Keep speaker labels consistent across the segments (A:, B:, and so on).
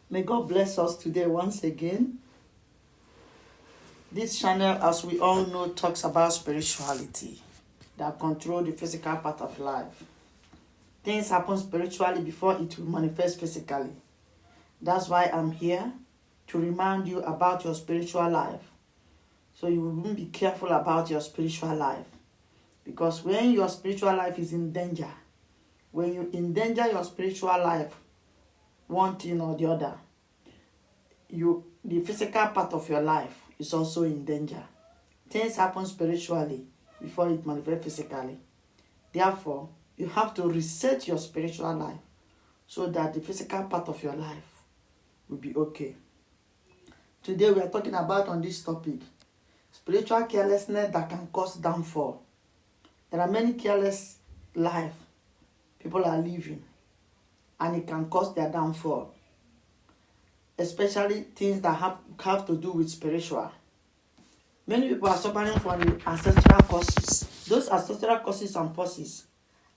A: May God bless us today once again. This channel, as we all know, talks about spirituality that control the physical part of life. Things happen spiritually before it will manifest physically. That's why I'm here to remind you about your spiritual life. So you will be careful about your spiritual life. Because when your spiritual life is in danger, when you endanger your spiritual life, one thing or the other, the physical part of your life is also in danger. Things happen spiritually before it manifests physically. Therefore, you have to reset your spiritual life so that the physical part of your life will be okay. Today we are talking about on this topic, spiritual carelessness that can cause downfall. There are many careless life people are living, and it can cause their downfall, especially things that have to do with spiritual. Many people are suffering from the ancestral causes. Those ancestral causes and forces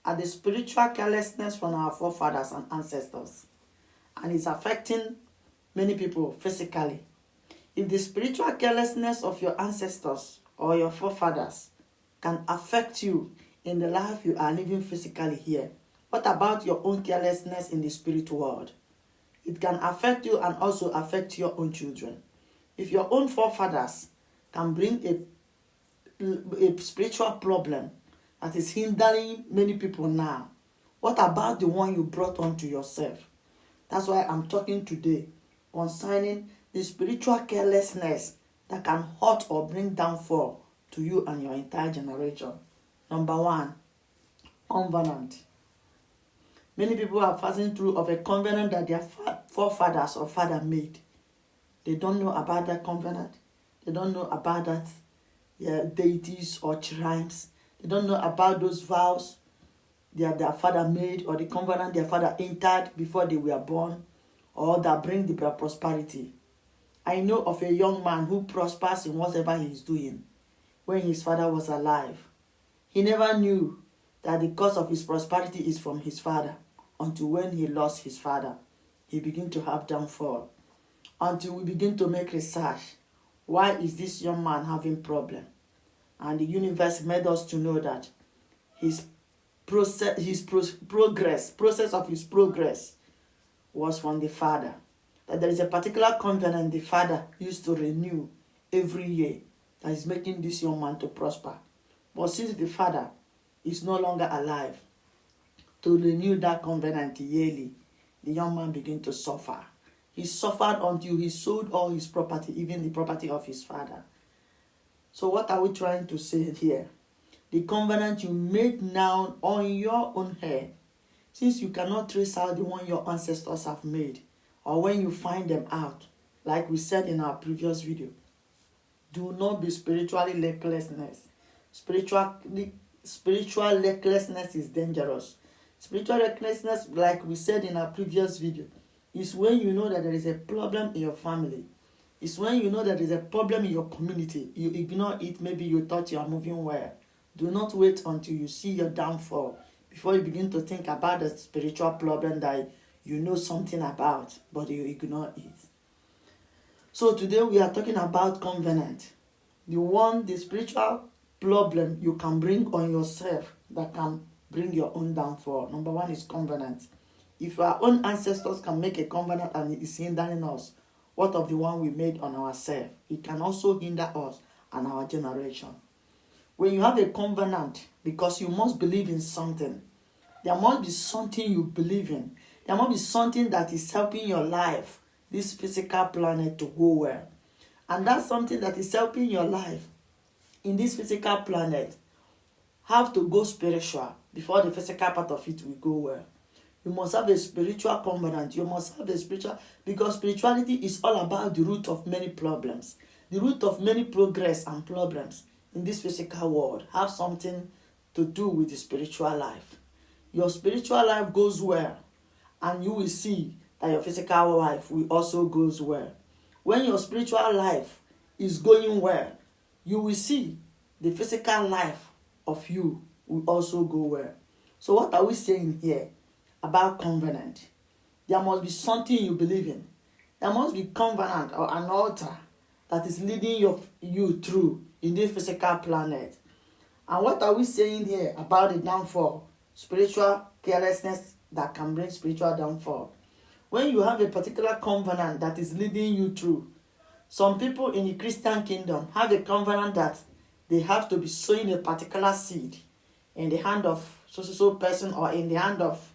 A: are the spiritual carelessness from our forefathers and ancestors, and it's affecting many people physically. If the spiritual carelessness of your ancestors or your forefathers can affect you in the life you are living physically here, what about your own carelessness in the spirit world? It can affect you and also affect your own children. If your own forefathers can bring a spiritual problem that is hindering many people now, what about the one you brought onto yourself? That's why I'm talking today concerning the spiritual carelessness that can hurt or bring downfall to you and your entire generation. Number one, covenant. Many people are passing through of a covenant that their forefathers or father made. They don't know about that covenant. They don't know about that deities or shrines. They don't know about those vows their father made or the covenant their father entered before they were born, or that bring the prosperity. I know of a young man who prospers in whatever he is doing when his father was alive. He never knew that the cause of his prosperity is from his father until when he lost his father. He began to have downfall. Until we begin to make research. Why is this young man having problem? And the universe made us to know that his process of his progress was from the father. That there is a particular covenant the father used to renew every year that is making this young man to prosper. But since the father is no longer alive to renew that covenant yearly, the young man began to suffer. He suffered until he sold all his property, even the property of his father. So what are we trying to say here? The covenant you made now on your own head, since you cannot trace out the one your ancestors have made, or when you find them out, like we said in our previous video, do not be spiritually recklessness. Spiritual recklessness is dangerous. Spiritual recklessness, like we said in our previous video, is when you know that there is a problem in your family. It's when you know that there is a problem in your community. You ignore it, maybe you thought you are moving well. Do not wait until you see your downfall before you begin to think about the spiritual problem that you know something about, but you ignore it. So today we are talking about covenant. The spiritual problem you can bring on yourself that can bring your own downfall. Number one is covenant. If our own ancestors can make a covenant and it is hindering us, what of the one we made on ourselves? It can also hinder us and our generation. When you have a covenant, because you must believe in something, there must be something you believe in. There must be something that is helping your life, this physical planet, to go well. And that's something that is helping your life in this physical planet have to go spiritual before the physical part of it will go well. You must have a spiritual covenant. You must have a spiritual, because spirituality is all about the root of many problems. The root of many progress and problems in this physical world have something to do with the spiritual life. Your spiritual life goes well, and you will see that your physical life will also goes well. When your spiritual life is going well, you will see the physical life of you will also go well. So what are we saying here about covenant? There must be something you believe in. There must be covenant or an altar that is leading you through in this physical planet. And what are we saying here about the downfall? Spiritual carelessness that can bring spiritual downfall. When you have a particular covenant that is leading you through, some people in the Christian kingdom have a covenant that they have to be sowing a particular seed in the hand of so person, or in the hand of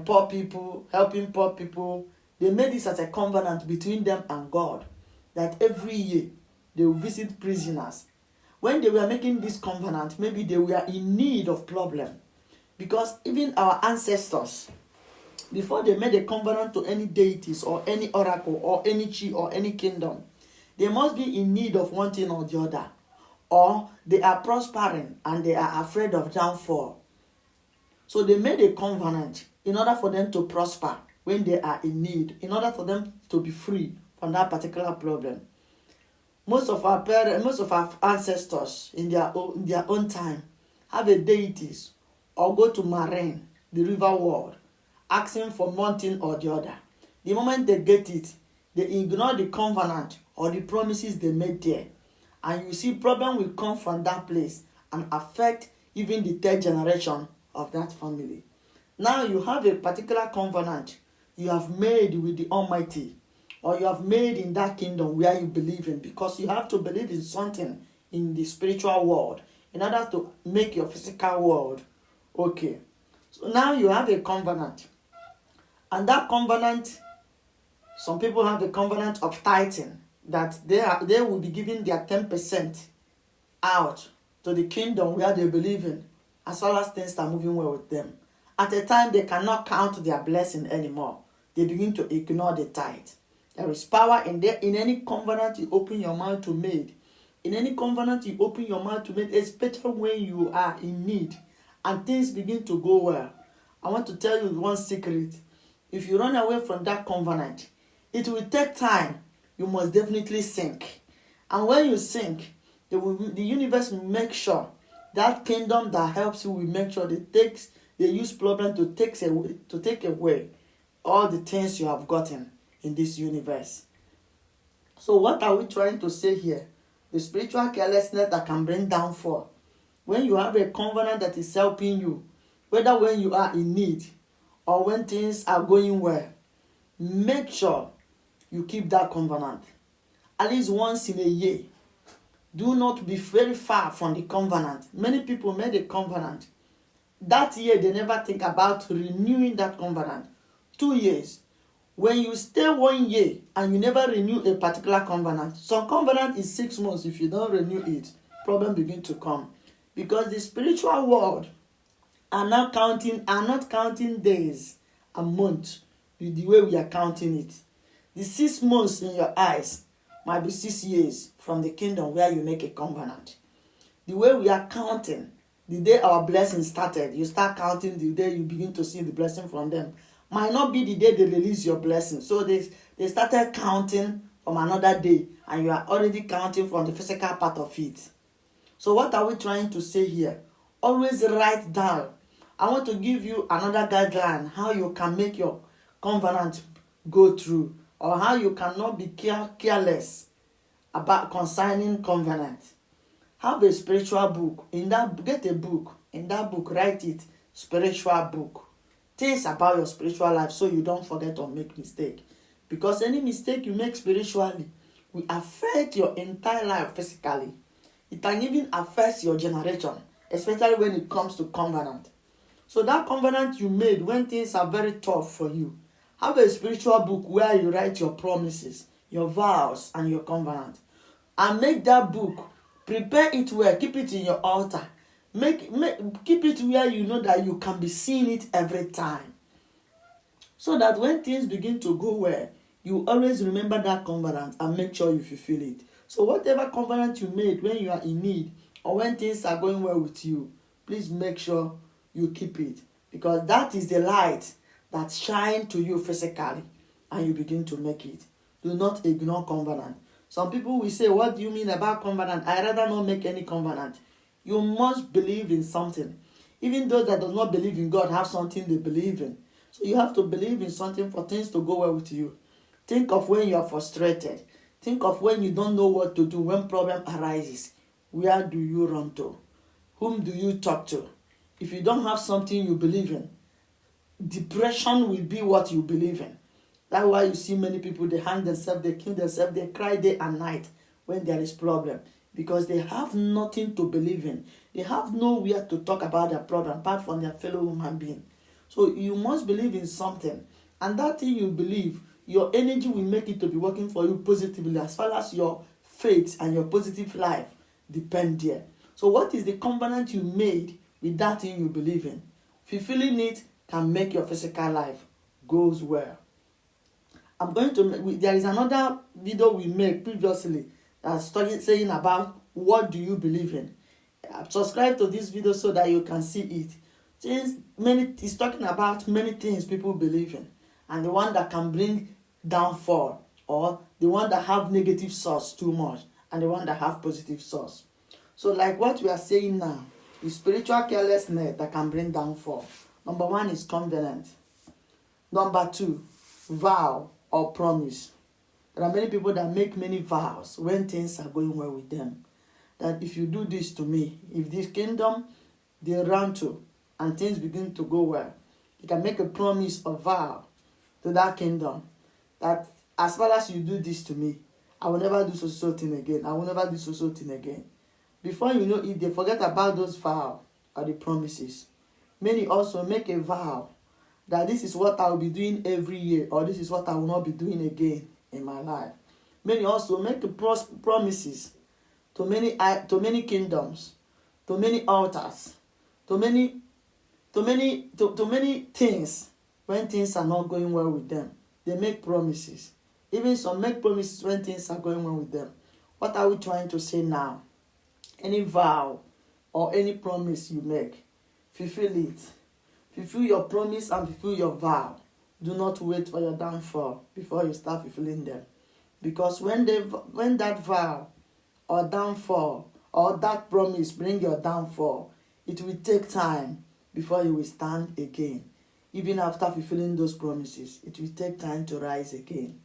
A: poor people, helping poor people. They made this as a covenant between them and God, that every year they will visit prisoners. When they were making this covenant, maybe they were in need of problem, because even our ancestors, before they made a covenant to any deities or any oracle or any chief or any kingdom, they must be in need of one thing or the other, or they are prospering and they are afraid of downfall. So they made a covenant in order for them to prosper when they are in need, in order for them to be free from that particular problem. Most of our parents, most of our ancestors in their own time have a deities or go to marine, the river world, asking for one thing or the other. The moment they get it, they ignore the covenant or the promises they made there. And you see problem will come from that place and affect even the third generation of that family. Now you have a particular covenant you have made with the Almighty, or you have made in that kingdom where you believe in, because you have to believe in something in the spiritual world in order to make your physical world okay. So now you have a covenant, and that covenant, some people have a covenant of tithing, that they will be giving their 10% out to the kingdom where they believe in, as well as things are moving well with them. At a time, they cannot count their blessing anymore. They begin to ignore the tithe. There is power in any covenant you open your mouth to make. In any covenant you open your mouth to make, especially when you are in need and things begin to go well. I want to tell you one secret. If you run away from that covenant, it will take time. You must definitely sink. And when you sink, the universe will make sure that kingdom that helps you will make sure they use problem to take away all the things you have gotten in this universe. So what are we trying to say here? The spiritual carelessness that can bring downfall. When you have a covenant that is helping you, whether when you are in need or when things are going well, make sure you keep that covenant. At least once in a year. Do not be very far from the covenant. Many people made a covenant. That year, they never think about renewing that covenant. 2 years. When you stay 1 year and you never renew a particular covenant, some covenant is 6 months. If you don't renew it, problem begin to come. Because the spiritual world are not counting days and months with the way we are counting it. The 6 months in your eyes might be 6 years from the kingdom where you make a covenant. The way we are counting, the day our blessing started, you start counting the day you begin to see the blessing from them. Might not be the day they release your blessing. So they started counting from another day, and you are already counting from the physical part of it. So what are we trying to say here? Always write down. I want to give you another guideline how you can make your covenant go through, or how you cannot be careless about concerning covenant. Have a spiritual book. Get a book. In that book, write it, spiritual book. Things about your spiritual life so you don't forget or make mistake. Because any mistake you make spiritually will affect your entire life physically. It can even affect your generation, especially when it comes to covenant. So that covenant you made when things are very tough for you, have a spiritual book where you write your promises, your vows, and your covenant. And make that book, prepare it well, keep it in your altar. Keep it where you know that you can be seeing it every time. So that when things begin to go well, you always remember that covenant and make sure you fulfill it. So whatever covenant you made when you are in need or when things are going well with you, please make sure you keep it. Because that is the light that shines to you physically and you begin to make it. Do not ignore covenant. Some people will say, what do you mean about covenant? I rather not make any covenant. You must believe in something. Even those that do not believe in God have something they believe in. So you have to believe in something for things to go well with you. Think of when you are frustrated. Think of when you don't know what to do when problem arises. Where do you run to? Whom do you talk to? If you don't have something you believe in, depression will be what you believe in. That's why you see many people, they hang themselves, they kill themselves, they cry day and night when there is problem. Because they have nothing to believe in. They have nowhere to talk about their problem apart from their fellow human being. So you must believe in something. And that thing you believe, your energy will make it to be working for you positively, as far as your faith and your positive life depend there. So what is the covenant you made with that thing you believe in? Fulfilling it can make your physical life goes well. There is another video we made previously that's saying about what do you believe in. Subscribe to this video so that you can see it. It's talking about many things people believe in, and the one that can bring downfall, or the one that have negative source too much, and the one that have positive source. So like what we are saying now is spiritual carelessness that can bring downfall. Number 1 is covenant. Number 2, vow or promise. There are many people that make many vows when things are going well with them. That if you do this to me, if this kingdom they run to and things begin to go well, you can make a promise or vow to that kingdom that as far as you do this to me, I will never do so thing again. I will never do so thing again. Before you know it, they forget about those vows or the promises. Many also make a vow that this is what I will be doing every year, or this is what I will not be doing again in my life. Many also make promises to many kingdoms, to many altars, to many things. When things are not going well with them, they make promises. Even some make promises when things are going well with them. What are we trying to say now? Any vow or any promise you make, fulfill it. Fulfill your promise and fulfill your vow. Do not wait for your downfall before you start fulfilling them. Because when that vow or downfall or that promise bring your downfall, it will take time before you will stand again. Even after fulfilling those promises, it will take time to rise again.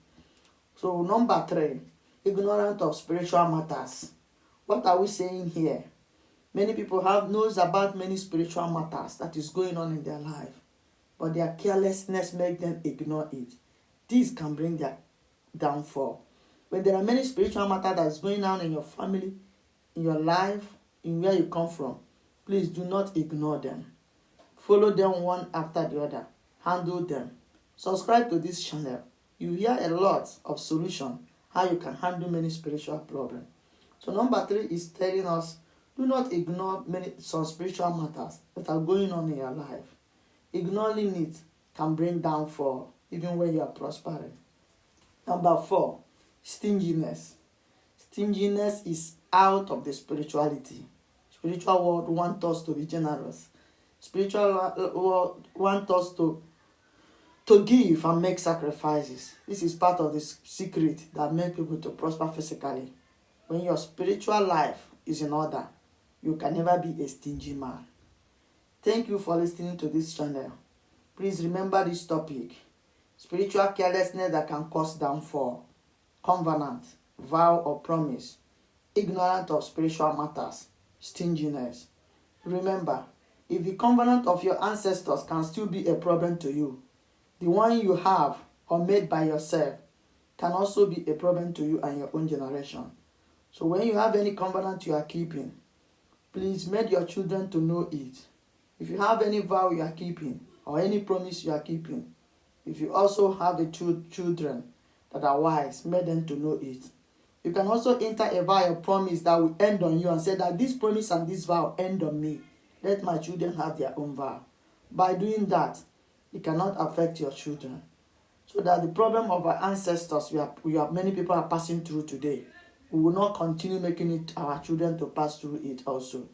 A: So number 3, ignorant of spiritual matters. What are we saying here? Many people knows about many spiritual matters that is going on in their life, but their carelessness makes them ignore it. This can bring their downfall. When there are many spiritual matters that is going on in your family, in your life, in where you come from, please do not ignore them. Follow them one after the other. Handle them. Subscribe to this channel. You hear a lot of solutions how you can handle many spiritual problems. So number 3 is telling us, do not ignore some spiritual matters that are going on in your life. Ignoring it can bring downfall even when you are prospering. Number 4, stinginess. Stinginess is out of the spirituality. Spiritual world wants us to be generous. Spiritual world wants us to give and make sacrifices. This is part of the secret that makes people to prosper physically. When your spiritual life is in order, you can never be a stingy man. Thank you for listening to this channel. Please remember this topic: spiritual carelessness that can cause downfall, covenant, vow or promise, ignorant of spiritual matters, stinginess. Remember, if the covenant of your ancestors can still be a problem to you, the one you have or made by yourself can also be a problem to you and your own generation. So when you have any covenant you are keeping, please make your children to know it. If you have any vow you are keeping or any promise you are keeping, if you also have the children that are wise, make them to know it. You can also enter a vow or promise that will end on you and say that this promise and this vow end on me. Let my children have their own vow. By doing that, it cannot affect your children. So that the problem of our ancestors many people are passing through today, we will not continue making it our children to pass through it also.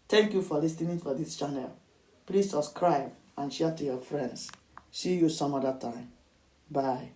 A: Thank you for listening for this channel. Please subscribe and share to your friends. See you some other time. Bye.